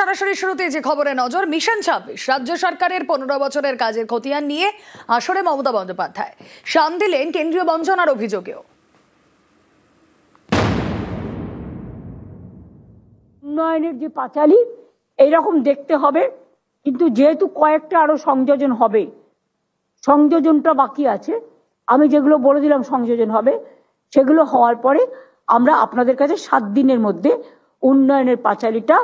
সরাসরি শুরুতে যে খবরে নজর, মিশন 26 রাজ্য সরকারের 15 বছরের কাজের খতিয়ান নিয়ে আসরে মমতা বন্দ্যোপাধ্যায় শান দিলেন কেন্দ্রীয় বঞ্চনার অভিযোগেও। উন্নয়নের যে পাঁচালী এইরকম দেখতে হবে, কিন্তু যেহেতু কয়েকটা আরো সংযোজন হবে, সংযোজনটা বাকি আছে। আমি যেগুলো বলে দিলাম সংযোজন হবে, সেগুলো হওয়ার পরে আমরা আপনাদের কাছে 7 দিনের মধ্যে উন্নয়নের পাঁচালীটা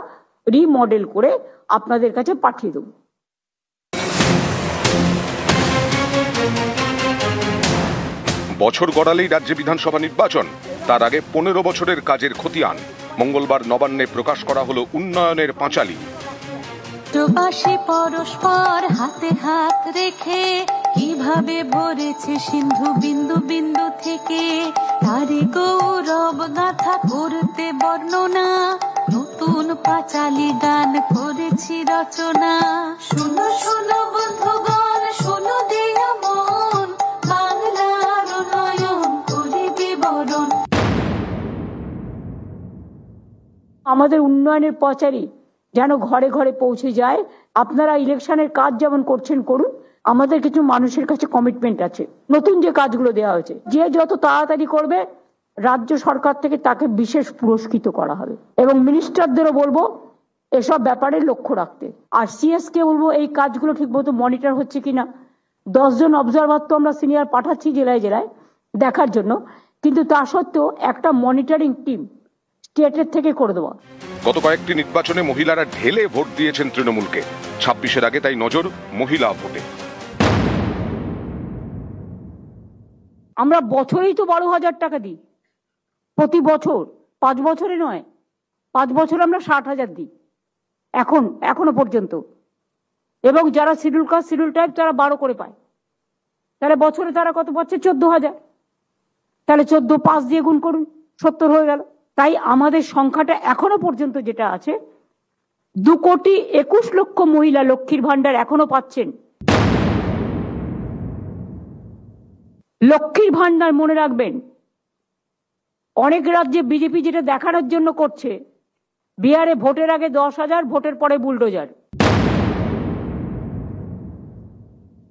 রিমডেল করে আপনাদের কাছে পাঠিয়ে দেব। বছর গড়ালেই রাজ্যে বিধানসভা নির্বাচন, তার আগে 15 বছরের কাজের খতিয়ান মঙ্গলবার নবান্নে প্রকাশ করা হলো উন্নয়নের পাঁচালী। প্রবাসী পরস্পর হাতে হাত রেখে কিভাবে ভরেছে সিন্ধু বিন্দু বিন্দু থেকে, তারে গৌরব গাথা করতে বর্ণনা, নতুন পাঁচালী গান করেছি রচনা। শোনো শোনো বন্ধুগণ, শোনো দেয়া মন, বাংলার উন্নয়ন করে বিবরণ। আমাদের উন্নয়নের পাঁচালী যেন ঘরে ঘরে পৌঁছে যায়। আপনারা ইলেকশনের কাজ যেমন করছেন করুন, আমাদের কিছু মানুষের কাছে কমিটমেন্ট আছে। নতুন যে কাজগুলো দেওয়া হয়েছে, যে যত তাড়াতাড়ি করবে রাজ্য সরকার থেকে তাকে বিশেষ পুরস্কৃত করা হবে। এবং মিনিস্টারদেরও বলবো এসব ব্যাপারে লক্ষ্য রাখতে। আর সিএস কে বলবো এই কাজগুলো ঠিকমতো মনিটর হচ্ছে কিনা। 10 জন অবজারভার তো আমরা সিনিয়র পাঠাচ্ছি জেলায় জেলায় দেখার জন্য, কিন্তু তা সত্ত্বেও একটা মনিটরিং টিম স্টেটের থেকে করে দেওয়া। গত কয়েকটি নির্বাচনে মহিলারা ঢেলে ভোট দিয়েছেন তৃণমূলকে, 26-এর আগে তাই নজর মহিলা ভোটে। আমরা বছরেই তো 12,000 টাকা দিই, প্রতি বছর, 5 বছরে নয়, 5 বছর আমরা 60,000 দিই এখনো পর্যন্ত। এবং যারা শিডিউল কাস্ট শিডিউল টাইপ তারা 12 করে পায়, তাহলে বছরে তারা কত পাচ্ছে? 14,000। তাহলে 14 5 দিয়ে গুণ করুন, 70 হয়ে গেল। তাই আমাদের সংখ্যাটা এখনো পর্যন্ত যেটা আছে, 2,21,00,000 মহিলা লক্ষ্মীর ভান্ডার এখনো পাচ্ছেন। লক্ষ্মীর ভান্ডার মনে রাখবেন, অনেক রাজ্যে বিজেপি যেটা দেখানোর জন্য করছে, বিহারে ভোটের আগে 10,000, ভোটের পরে বুলডোজার।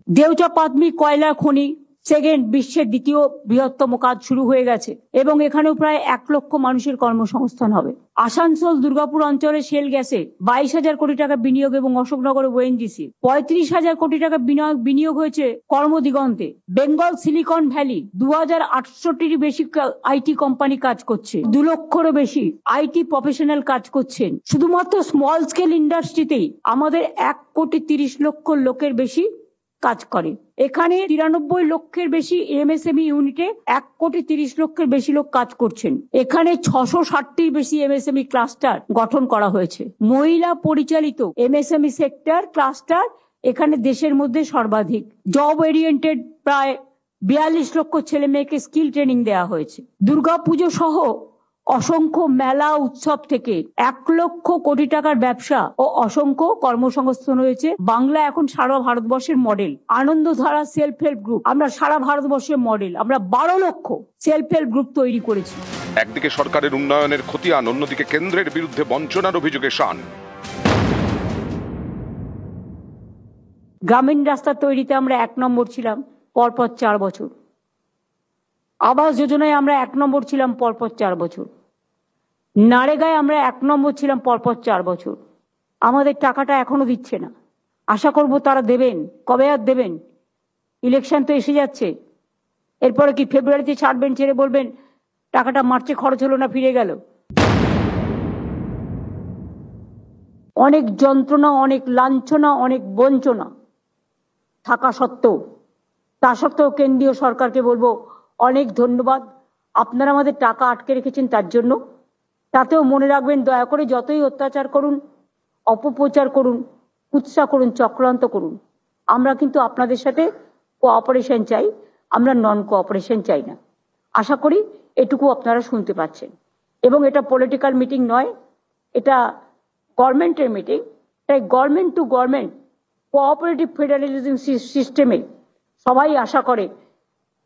দেউচা পাতমি কয়লা খনি সেকেন্ড বিশ্বের 2য় বৃহত্তম কাজ শুরু হয়ে গেছে এবং এখানেও প্রায় 1 লক্ষ মানুষের কর্মসংস্থান হবে। আসানসোল দুর্গাপুর অঞ্চলে শেল গ্যাসে 22,000 কোটি টাকা বিনিয়োগ এবং অশোকনগরে ওএনজিসি 35,000 কোটি টাকা বিনিয়োগ হয়েছে কর্মদিগন্তে। বেঙ্গল সিলিকন ভ্যালি 2,800টির বেশি আইটি কোম্পানি কাজ করছে, 2 লক্ষেরও বেশি আইটি প্রফেশনাল কাজ করছেন। শুধুমাত্র স্মল স্কেল ইন্ডাস্ট্রিতেই আমাদের 1,30,00,000 লোকের বেশি কাজ করে। এখানে 93 লক্ষের বেশি এমএসএমই ইউনিটে 1,30,00,000 বেশি লোক কাজ করছেন। এখানে 660টির বেশি এমএসএমই ক্লাস্টার গঠন করা হয়েছে। মহিলা পরিচালিত এমএসএমই সেক্টর ক্লাস্টার এখানে দেশের মধ্যে সর্বাধিক। জব ওরিয়েন্টেড প্রায় 42 লক্ষ ছেলে মেয়েকে স্কিল ট্রেনিং দেওয়া হয়েছে। দুর্গাপুজো সহ অসংখ্য মেলা উৎসব থেকে 1 লক্ষ কোটি টাকার ব্যবসা ও অসংখ্য কর্মসংস্থান হয়েছে। বাংলা এখন সারা ভারতবর্ষের model. Anandadhara self help group আমরা সারা ভারতবর্ষের মডেল। আমরা 12 লক্ষ সেলফ হেল্প গ্রুপ তৈরি করেছি। একদিকে সরকারের উন্নয়নের খতিয়ান, অন্যদিকে কেন্দ্রের বিরুদ্ধে বঞ্চনার অভিযোগে শান। গ্রামীণ রাস্তা তৈরিতে আমরা 1 নম্বর ছিলাম পরপর 4 বছর। আবাস যোজনায় আমরা 1 নম্বর ছিলাম পরপর 4 বছর। নারেগায় আমরা 1 নম্বর ছিলাম পরপর 4 বছর। আমাদের টাকাটা এখনো দিচ্ছে না। আশা করব তারা দেবেন। কবে আর দেবেন? ইলেকশন তো এসে যাচ্ছে। এরপরে কি ফেব্রুয়ারিতে ছাড়বেন, ছেড়ে বলবেন টাকাটা মার্চে খরচ হলো না, ফিরে গেল? অনেক যন্ত্রণা, অনেক লাঞ্ছনা, অনেক বঞ্চনা থাকা সত্ত্বেও, তা সত্ত্বেও কেন্দ্রীয় সরকারকে বলবো অনেক ধন্যবাদ। আপনারা আমাদের টাকা আটকে রেখেছেন তার জন্য। তাতেও মনে রাখবেন, দয়া করে যতই অত্যাচার করুন, অপপ্রচার করুন, কুৎসা করুন, চক্রান্ত করুন, আমরা কিন্তু আপনাদের সাথে কোঅপারেশন চাই, আমরা নন কোঅপারেশন চাই না। আশা করি এটুকু আপনারা শুনতে পাচ্ছেন। এবং এটা পলিটিক্যাল মিটিং নয়, এটা গভর্নমেন্টের মিটিং। তাই government to government cooperative federalism সিস্টেমে সবাই আশা করে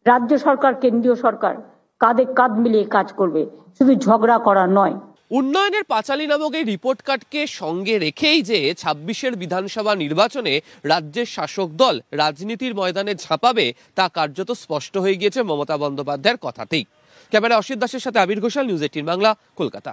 রাজ্য সরকার কেন্দ্রীয় সরকার কাঁধে কাঁধ মিলিয়ে কাজ করবে, শুধু ঝগড়া করা নয়। উন্নয়নের পাঁচালী নামক এই রিপোর্ট কার্ডকে সঙ্গে রেখেই যে ২৬-এর বিধানসভা নির্বাচনে রাজ্যের শাসক দল রাজনীতির ময়দানে ঝাঁপাবে তা কার্যত স্পষ্ট হয়ে গিয়েছে মমতা বন্দ্যোপাধ্যায়ের কথাতেই। ক্যামেরা অসিত দাসের সাথে আবির ঘোষাল, নিউজ ১৮ বাংলা, কলকাতা।